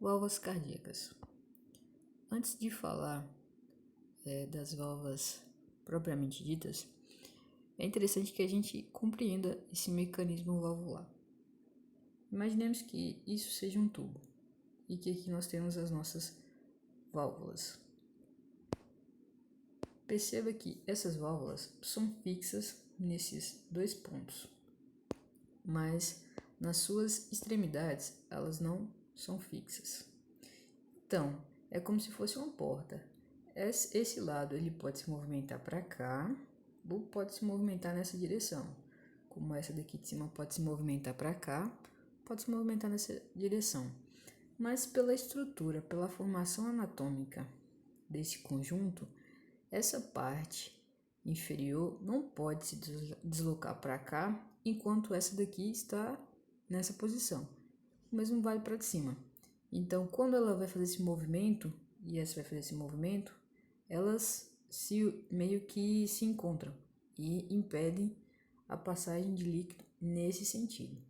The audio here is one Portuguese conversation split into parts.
Válvulas cardíacas. Antes de falar das válvulas propriamente ditas, é interessante que a gente compreenda esse mecanismo valvular. Imaginemos que isso seja um tubo e que aqui nós temos as nossas válvulas. Perceba que essas válvulas são fixas nesses dois pontos, mas nas suas extremidades elas não são fixas. Então, é como se fosse uma porta. Esse lado ele pode se movimentar para cá ou pode se movimentar nessa direção. Como essa daqui de cima pode se movimentar para cá, pode se movimentar nessa direção. Mas pela estrutura, pela formação anatômica desse conjunto, essa parte inferior não pode se deslocar para cá, enquanto essa daqui está nessa posição. O mesmo vale para de cima. Então, quando ela vai fazer esse movimento, e essa vai fazer esse movimento, elas meio que se encontram e impedem a passagem de líquido nesse sentido.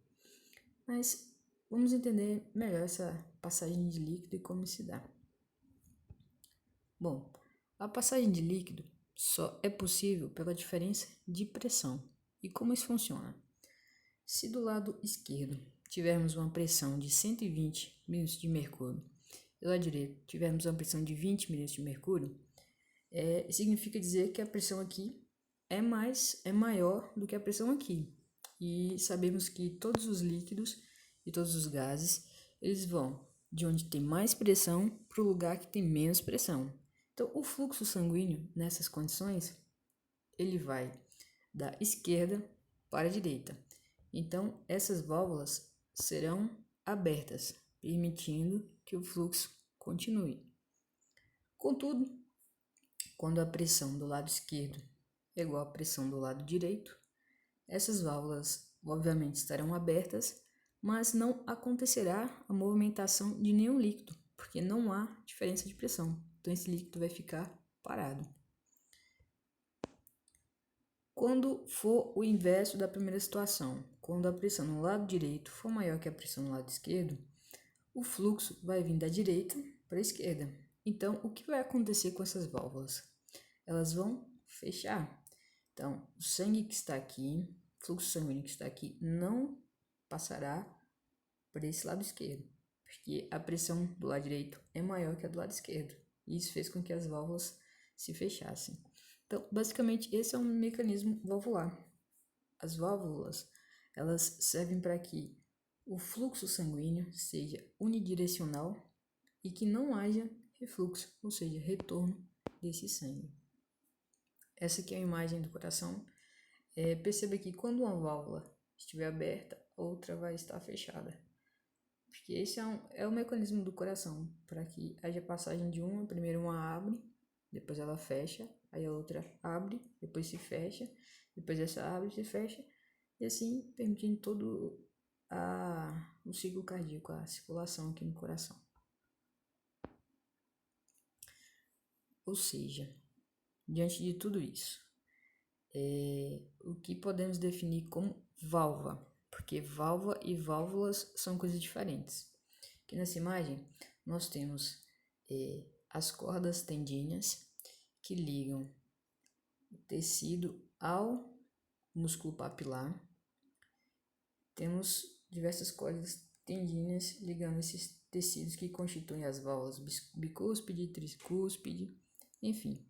Mas vamos entender melhor essa passagem de líquido e como se dá. Bom, a passagem de líquido só é possível pela diferença de pressão. E como isso funciona? Se do lado esquerdo tivermos uma pressão de 120 milímetros de mercúrio e do lado direito tivermos uma pressão de 20 milímetros de mercúrio, significa dizer que a pressão aqui é maior do que a pressão aqui. E sabemos que todos os líquidos e todos os gases, eles vão de onde tem mais pressão para o lugar que tem menos pressão. Então, o fluxo sanguíneo nessas condições, ele vai da esquerda para a direita. Então, essas válvulas serão abertas, permitindo que o fluxo continue. Contudo, quando a pressão do lado esquerdo é igual à pressão do lado direito, essas válvulas obviamente estarão abertas, mas não acontecerá a movimentação de nenhum líquido, porque não há diferença de pressão. Então, esse líquido vai ficar parado. Quando for o inverso da primeira situação, quando a pressão no lado direito for maior que a pressão no lado esquerdo, o fluxo vai vir da direita para a esquerda. Então, o que vai acontecer com essas válvulas? Elas vão fechar. Então, o sangue que está aqui, o fluxo sanguíneo que está aqui, não passará para esse lado esquerdo, porque a pressão do lado direito é maior que a do lado esquerdo. E isso fez com que as válvulas se fechassem. Então, basicamente, esse é um mecanismo valvular. As válvulas, elas servem para que o fluxo sanguíneo seja unidirecional e que não haja refluxo, ou seja, retorno desse sangue. Essa aqui é a imagem do coração. Perceba que quando uma válvula estiver aberta, outra vai estar fechada. Porque esse é o mecanismo do coração, para que haja passagem de uma, primeiro uma abre, depois ela fecha, aí a outra abre, depois se fecha, depois essa abre e se fecha, e assim permitindo todo o ciclo cardíaco, a circulação aqui no coração. Ou seja, diante de tudo isso, o que podemos definir como válvula? Porque válvula e válvulas são coisas diferentes. Aqui nessa imagem, nós temos as cordas tendíneas que ligam o tecido ao músculo papilar. Temos diversas cordas tendíneas ligando esses tecidos que constituem as válvulas bicúspide, tricúspide, enfim.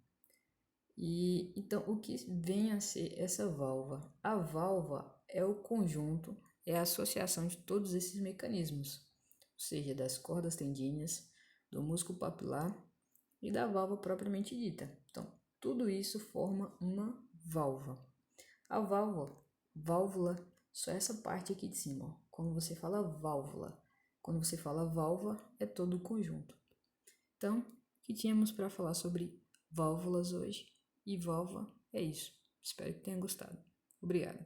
E então, o que vem a ser essa válvula? A válvula é o conjunto, é a associação de todos esses mecanismos, ou seja, das cordas tendíneas, do músculo papilar e da válvula propriamente dita. Então, tudo isso forma uma válvula. A válvula, só essa parte aqui de cima, ó. Quando você fala válvula, quando você fala válvula, é todo o conjunto. Então, o que tínhamos para falar sobre válvulas hoje? E válvula é isso. Espero que tenha gostado. Obrigado.